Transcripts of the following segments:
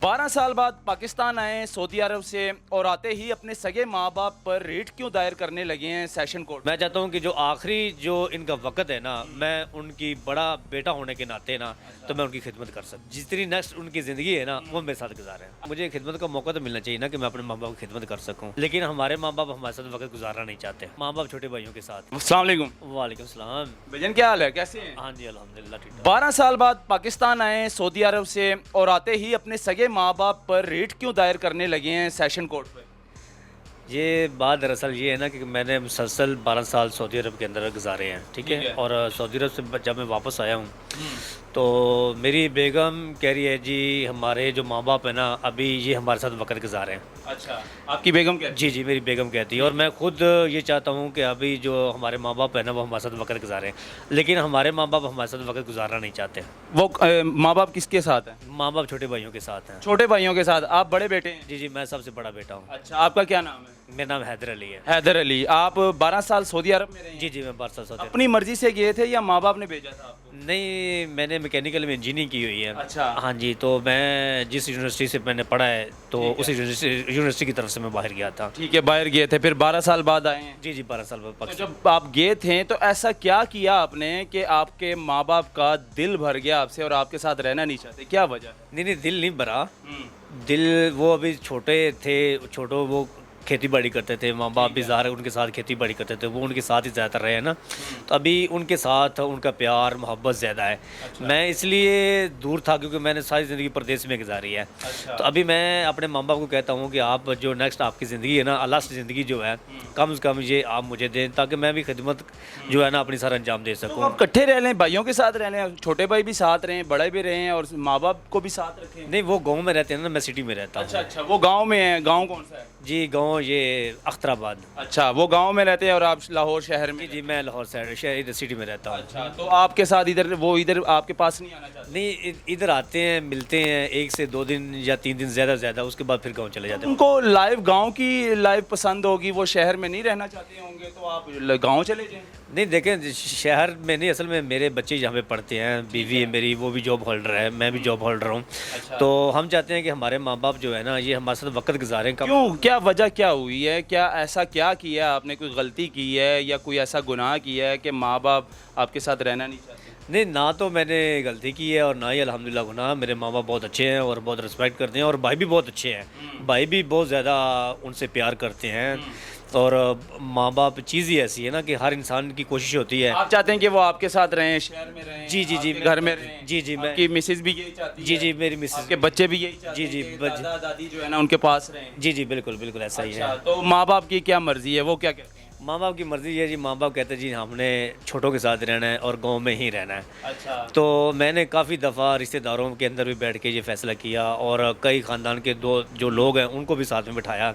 12 साल बाद पाकिस्तान आए सऊदी अरब से और आते ही अपने सगे माँ बाप पर रेट क्यों दायर करने लगे हैं सेशन कोर्ट। मैं चाहता हूँ कि जो आखिरी जो इनका वक्त है ना, मैं उनकी बड़ा बेटा होने के नाते ना तो मैं उनकी खिदमत कर सकूँ। जितनी नेक्स्ट उनकी ज़िंदगी है ना वो मेरे साथ गुजारें। मुझे खिदमत का मौका तो मिलना चाहिए ना कि मैं अपने माँ बाप की खिदमत कर सकूँ, लेकिन हमारे माँ बाप हमारे साथ वक्त गुजारना नहीं चाहते। माँ बाप छोटे भाइयों के साथ। अस्सलाम वालेकुम। वालेकुम सलाम। भजन क्या हाल है, कैसे हैं? हाँ जी अल्हम्दुलिल्लाह ठीक है। 12 साल बाद पाकिस्तान आए सऊदी अरब से और आते ही अपने सगे माँ बाप पर रेट क्यों दायर करने लगे हैं सेशन कोर्ट पर। ये बात दरअसल ये है ना कि मैंने मुसलसल 12 साल सऊदी अरब के अंदर गुजारे हैं, ठीक है। और सऊदी अरब से जब मैं वापस आया हूँ तो मेरी बेगम कह रही है जी हमारे जो माँ बाप है ना अभी ये हमारे साथ वक्त गुजारे हैं। अच्छा, आपकी बेगम क्या? जी जी मेरी बेगम कहती है, और मैं खुद ये चाहता हूँ कि अभी जो हमारे माँ बाप है ना वो हमारे साथ वक्त गुजारें, लेकिन हमारे माँ बाप हमारे साथ वक्त गुजारना नहीं चाहते। वो माँ बाप किसके साथ हैं? माँ बाप छोटे भाइयों के साथ हैं। छोटे भाइयों के साथ। आप बड़े बेटे हैं? जी जी मैं सबसे बड़ा बेटा हूँ। अच्छा, आपका क्या नाम है? मेरा नाम हैदर अली है। हैदर अली। आप 12 साल सऊदी अरब में रहे हैं? जी जी मैं 12 साल सऊदी अरब। अपनी मर्जी से गए थे या माँ बाप ने भेजा था आपको? नहीं, मैंने मैकेनिकल में इंजीनियरिंग की हुई है। अच्छा। हाँ जी, तो मैं जिस यूनिवर्सिटी से मैंने पढ़ा है तो उसी यूनिवर्सिटी की तरफ से मैं बाहर गया था। ठीक है, बाहर गए थे, फिर 12 साल बाद आए हैं। जी जी 12 साल बाद तो पाकिस्तान। जब आप गए थे तो ऐसा क्या किया आपने कि आपके माँ बाप का दिल भर गया आपसे और आपके साथ रहना नहीं चाहते? क्या वजह है? नहीं नहीं दिल नहीं भरा। दिल वो अभी छोटे थे, छोटो वो खेती बाड़ी करते थे, माँ बाप भी ज़ाहिर है उनके साथ खेती बाड़ी करते थे, वो उनके साथ ही ज़्यादातर रहे हैं ना। तो अभी उनके साथ उनका प्यार मोहब्बत ज़्यादा है। मैं इसलिए दूर था क्योंकि मैंने सारी ज़िंदगी परदेश में गुजारी है। तो अभी मैं अपने माँ बाप को कहता हूँ कि आप जो नेक्स्ट आपकी ज़िंदगी है ना, लास्ट ज़िंदगी जो है कम से कम ये आप मुझे दें ताकि मैं भी खिदमत जो है ना अपनी सारा अंजाम दे तो सकूँ। आप इकट्ठे रह लें, भाइयों के साथ रह लें, छोटे भाई भी साथ रहें, बड़े भी रहें और माँ बाप को भी साथ रखें। नहीं वो गाँव में रहते हैं ना, मैं सिटी में रहता हूँ। अच्छा अच्छा, वो गांव में है। गांव कौन सा है? जी गाँव ये अख्तराबाद। अच्छा, वो गांव में रहते हैं और आप लाहौर शहर में? जी जी मैं लाहौर साइड शहर इधर सिटी में रहता हूँ। अच्छा, तो आपके साथ इधर वो इधर आपके पास नहीं आना चाहते? नहीं इधर आते हैं, मिलते हैं 1 से 2 दिन या 3 दिन ज़्यादा से ज़्यादा, उसके बाद फिर गाँव चले जाते हैं। उनको लाइव गांव की लाइफ पसंद होगी, वो शहर में नहीं रहना चाहते होंगे, तो आप गांव चले जाएं। नहीं देखें शहर में नहीं, असल में मेरे बच्चे यहाँ पे पढ़ते हैं, बीवी है मेरी वो भी जॉब होल्डर है, मैं भी जॉब होल्डर हूँ। तो हम चाहते हैं कि हमारे माँ बाप जो है ना ये हमारे साथ वक्त गुजारें। क्यों, क्या वजह क्या हुई है? क्या ऐसा क्या किया आपने? कोई गलती की है या कोई ऐसा गुनाह किया है कि माँ बाप आपके साथ रहना नहीं चाहते? नहीं ना तो मैंने गलती की है और ना ही अल्हम्दुलिल्लाह गुनाह। मेरे माँ बाप बहुत अच्छे हैं और बहुत रिस्पेक्ट करते हैं, और भाई भी बहुत अच्छे हैं। भाई भी बहुत ज़्यादा उनसे प्यार करते हैं। और माँ बाप चीज़ ही ऐसी है ना कि हर इंसान की कोशिश होती है। आप चाहते हैं कि वो आपके साथ रहें, शहर में रहें? जी जी जी आपके घर में रहें? जी जी मैं आपकी मिसेज भी यही चाहती जी है? जी मेरी मिसेस आपके बच्चे भी यही चाहते जी हैं जी कि बच्चे दादा दादी जो है ना उनके पास रहें? जी जी बिल्कुल बिल्कुल ऐसा ही अच्छा, है। तो माँ बाप की क्या मर्जी है, वो क्या कहते हैं? माँ बाप की मर्ज़ी है जी, माँ बाप कहते हैं जी हमने छोटों के साथ रहना है और गांव में ही रहना है। अच्छा, तो मैंने काफ़ी दफ़ा रिश्तेदारों के अंदर भी बैठ के ये फ़ैसला किया और कई ख़ानदान के दो जो लोग हैं उनको भी साथ में बिठाया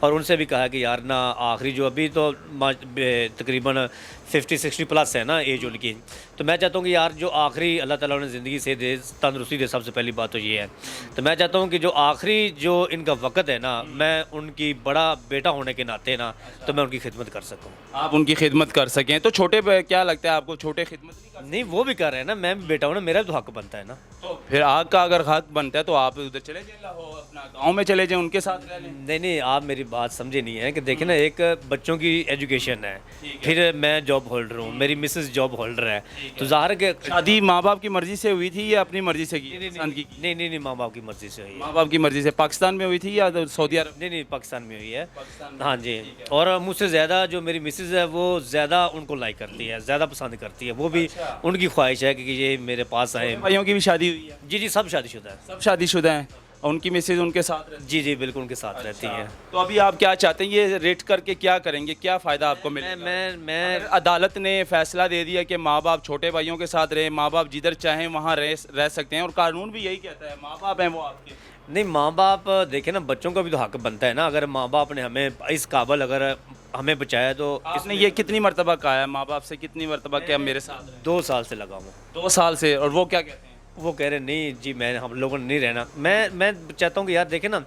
और उनसे भी कहा कि यार ना आखिरी जो अभी तो तकरीबन 50-60 प्लस है ना एज उनकी, तो मैं चाहता हूँ कि यार जो आखिरी अल्लाह ताला उन्हें ज़िंदगी से दे, तंदरुस्ती दे, सबसे पहली बात तो ये है। तो मैं चाहता हूँ कि जो आखिरी जो इनका वक्त है ना, मैं उनकी बड़ा बेटा होने के नाते ना तो मैं उनकी खिदमत कर सकूँ। आप उनकी खिदमत कर सकें। तो छोटे क्या लगता है आपको, छोटे खिदमत नहीं कर? नहीं वो भी कर रहे हैं ना, मैं भी बेटा हूँ ना, मेरा भी तो हक बनता है ना। तो फिर आग का अगर हक बनता है तो आप उधर चले जाए, लाहौर अपना गांव में चले जाएं, उनके साथ रह लें। नहीं नहीं आप मेरी बात समझे नहीं है कि देखिए ना, एक बच्चों की एजुकेशन है, फिर मैं जॉब होल्डर हूँ, मेरी मिसेस जॉब होल्डर है, तो ज़ाहिर है कि शादी माँ बाप की मर्जी से हुई थी या अपनी मर्जी से की? पसंद की? नहीं नहीं नहीं माँ बाप की मर्ज़ी से हुई है। माँ बाप की मर्जी से। पाकिस्तान में हुई थी या सऊदी अरब? नहीं नहीं पाकिस्तान में हुई है। पाकिस्तान में। हाँ जी, और मुझसे ज़्यादा जो मेरी मिसेस है वो ज़्यादा उनको लाइक करती है, ज़्यादा पसंद करती है, वो भी उनकी ख्वाहिश है कि ये मेरे पास आए। भाइयों की भी शादी हुई है? जी जी सब शादीशुदा है। सब शादीशुदा हैं और उनकी मिसेज उनके साथ रहती जी जी बिल्कुल उनके साथ रहती है। है? तो अभी आप क्या चाहते हैं, ये रेट करके क्या करेंगे, क्या फ़ायदा आपको मिलेगा? मैं अदालत ने फैसला दे दिया कि माँ बाप छोटे भाइयों के साथ रहे, माँ बाप जिधर चाहें वहाँ रह सकते हैं, और कानून भी यही कहता है, माँ बाप हैं वो आपके। नहीं माँ बाप देखे ना, बच्चों का भी तो हक बनता है ना। अगर माँ बाप ने हमें इस काबल अगर हमें बचाया तो आपने ये कितनी मरतबा कहा है माँ बाप से, कितनी मरतबा क्या मेरे साथ रहे? 2 साल से लगा हूँ। 2 साल से। और वो क्या कहते हैं? वो कह रहे नहीं जी मैं हम लोगों ने नहीं रहना। मैं चाहता हूँ कि यार देखें ना,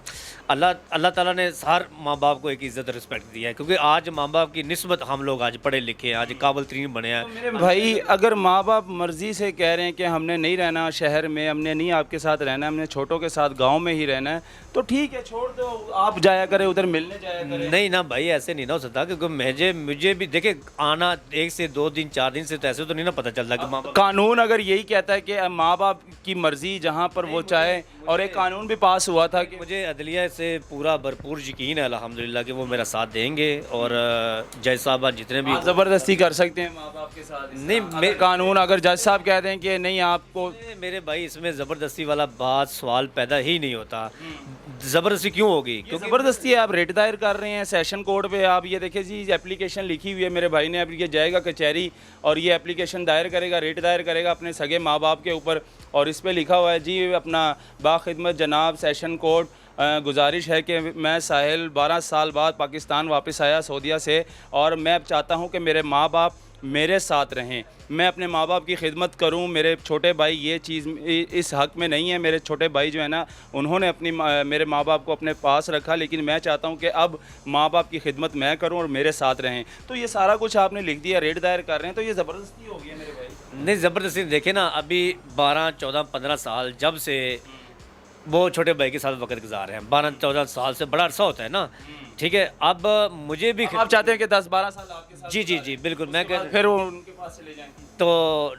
अल्लाह ताला ने हर माँ बाप को एक इज़्ज़त रिस्पेक्ट दिया है, क्योंकि आज माँ बाप की निस्बत हम लोग आज पढ़े लिखे हैं, आज काबिल तरीन बने हैं। मेरे भाई अगर माँ बाप मर्ज़ी से कह रहे हैं कि हमने नहीं रहना शहर में, हमने नहीं आपके साथ रहना, हमने छोटों के साथ गांव में ही रहना है, तो ठीक है छोड़ दो, आप जाया करें उधर मिलने जाया करें। नहीं ना भाई, ऐसे नहीं ना हो सकता, क्योंकि मुझे भी देखे आना 1 से 2 दिन 4 दिन से, तो ऐसे तो नहीं ना पता चलता कि माँ बाप। कानून अगर यही कहता है कि माँ बाप की मर्ज़ी जहाँ पर वो चाहे, और एक कानून भी पास हुआ था कि मुझे अदलिया से पूरा भरपूर यकीन है अल्हम्दुलिल्लाह कि वो मेरा साथ देंगे, और जज साहब जितने भी आप ज़बरदस्ती कर सकते हैं माँ बाप के साथ? नहीं, अगर कानून अगर जज साहब कहते हैं कि नहीं आपको, मेरे भाई इसमें ज़बरदस्ती वाला बात सवाल पैदा ही नहीं होता। ज़बरदस्ती क्यों होगी? क्योंकि ज़बरदस्ती है, आप रेट दायर कर रहे हैं सेशन कोर्ट पे। आप ये देखिए जी एप्लीकेशन लिखी हुई है मेरे भाई ने, अब ये जाएगा कचहरी और ये एप्लीकेशन दायर करेगा, रेट दायर करेगा अपने सगे माँ बाप के ऊपर, और इस पे लिखा हुआ है जी अपना बाखिदमत जनाब सेशन कोर्ट गुजारिश है कि मैं साहिल 12 साल बाद पाकिस्तान वापस आया सऊदीया से, और मैं अब चाहता हूँ कि मेरे माँ बाप मेरे साथ रहें, मैं अपने माँ बाप की खिदमत करूं। मेरे छोटे भाई ये चीज़ इस हक़ में नहीं है, मेरे छोटे भाई जो है ना उन्होंने मेरे माँ बाप को अपने पास रखा, लेकिन मैं चाहता हूं कि अब माँ बाप की खिदमत मैं करूं और मेरे साथ रहें। तो ये सारा कुछ आपने लिख दिया, रेट दायर कर रहे हैं, तो ये ज़बरदस्ती हो गई है मेरे भाई। नहीं, ज़बरदस्ती देखे ना, अभी 12 14 15 साल जब से वो छोटे भाई के साथ वक्त गुजार रहे हैं, 12 14 साल से बड़ा अरसा होता है ना, ठीक है। अब मुझे भी आप चाहते हैं कि 10-12 साल आपके साथ? जी बिल्कुल, मैं फिर वो उनके पास चले जाएं? तो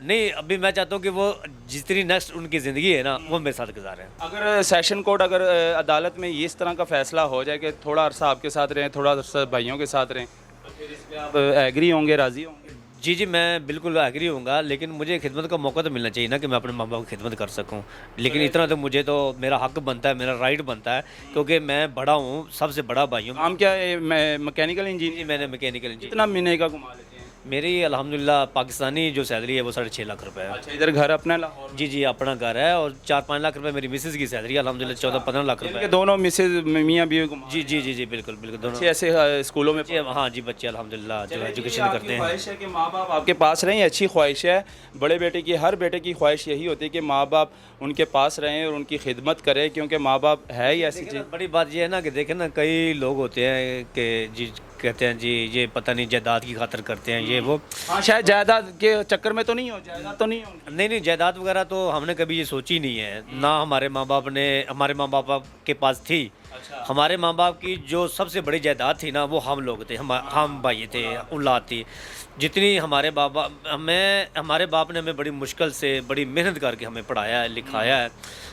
नहीं, अभी मैं चाहता हूँ कि वो जितनी नेक्स्ट उनकी ज़िंदगी है ना वो मेरे साथ गुजारें। अगर सेशन कोर्ट अगर अदालत में ये इस तरह का फैसला हो जाए कि थोड़ा अरसा आपके साथ रहें, थोड़ा अरसा भाइयों के साथ रहें, तो फिर इस पर आप एग्री होंगे, राज़ी होंगे? जी मैं बिल्कुल एग्री हूँगा, लेकिन मुझे खिदमत का मौका तो मिलना चाहिए ना कि मैं अपने माँ बाप की खिदमत कर सकूँ। लेकिन इतना तो मुझे तो मेरा हक बनता है, मेरा राइट बनता है, क्योंकि मैं बड़ा हूँ, सबसे बड़ा भाई हूँ। काम क्या है? मैं मैकेनिकल इंजीनियर। मैंने मैकेनिकल इंजीनियर। कितना महीने का कमा लेते हैं? मेरी अल्हम्दुलिल्लाह पाकिस्तानी जो सैलरी है वो 6.5 लाख रुपए है। अच्छा, इधर घर अपना लाहौर में? जी अपना घर है, और 4-5 लाख रुपए मेरी मिसेज़ की सैलरी है अल्हम्दुलिल्लाह, 14-15 लाख रुपए इनके दोनों मिसेज मियाँ बीवी को? जी बिल्कुल दोनों अच्छे ऐसे स्कूलों में? हाँ जी, बच्चे अल्हम्दुलिल्लाह जो एजुकेशन करते हैं। ख्वाहिश है कि माँ बाप आपके पास रहें, अच्छी ख्वाहिश है बड़े बेटे की, हर बेटे की ख्वाहिश यही होती है कि माँ बाप उनके पास रहें और उनकी खिदमत करें, क्योंकि माँ बाप है ही ऐसी चीज़। बड़ी बात ये है ना कि देखें ना, कई लोग होते हैं कि जी कहते हैं जी ये पता नहीं जायदाद की खातिर करते हैं ये वो। हाँ, शायद जायदाद के चक्कर में तो नहीं हो, जायदाद तो नहीं हो? नहीं जायदाद वगैरह तो हमने कभी ये सोची नहीं है ना, हमारे माँ बाप के पास थी। अच्छा। हमारे माँ बाप की जो सबसे बड़ी जायदाद थी ना वो हम लोग थे, हम भाई थे, औलाद थी। जितनी हमारे हमारे बाप ने हमें बड़ी मुश्किल से बड़ी मेहनत करके हमें पढ़ाया है, लिखाया है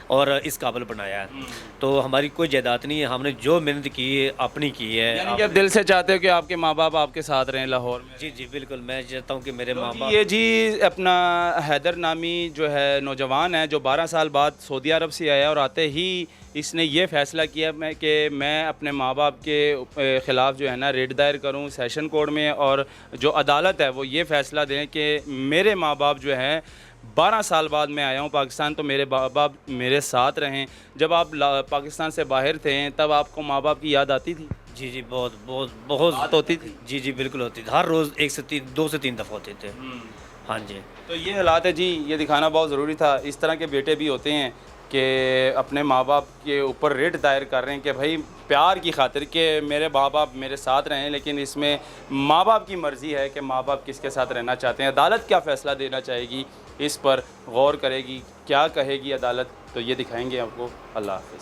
और इस काबिल बनाया है, तो हमारी कोई जायदाद नहीं है। हमने जो मेहनत की है अपनी की है। यानी कि आप दिल से चाहते हो कि आपके माँ बाप आपके साथ रहें लाहौर में? जी बिल्कुल, मैं चाहता हूँ कि मेरे माँ बाप। ये जी अपना हैदर नामी जो है नौजवान है, जो 12 साल बाद सऊदी अरब से आया, और आते ही इसने ये फ़ैसला किया कि मैं अपने माँ बाप के ख़िलाफ़ जो है ना रेट दायर करूँ सेशन कोर्ट में, और जो अदालत है वो ये फ़ैसला दें कि मेरे माँ बाप जो हैं 12 साल बाद मैं आया हूँ पाकिस्तान, तो मेरे माँ बाप मेरे साथ रहें। जब आप पाकिस्तान से बाहर थे तब आपको माँ बाप की याद आती थी? जी बहुत बात होती थी? जी बिल्कुल होती थी, हर रोज़ 2 से 3 दफ़ा होते थे। हाँ जी, तो ये हालात है जी, ये दिखाना बहुत ज़रूरी था। इस तरह के बेटे भी होते हैं कि अपने माँ बाप के ऊपर रेट दायर कर रहे हैं कि भाई प्यार की खातिर कि मेरे माँ बाप मेरे साथ रहें, लेकिन इसमें माँ बाप की मर्ज़ी है कि माँ बाप किसके साथ रहना चाहते हैं। अदालत क्या फ़ैसला देना चाहेगी इस पर गौर करेगी, क्या कहेगी अदालत, तो ये दिखाएंगे आपको। अल्लाह हाफ़िज़।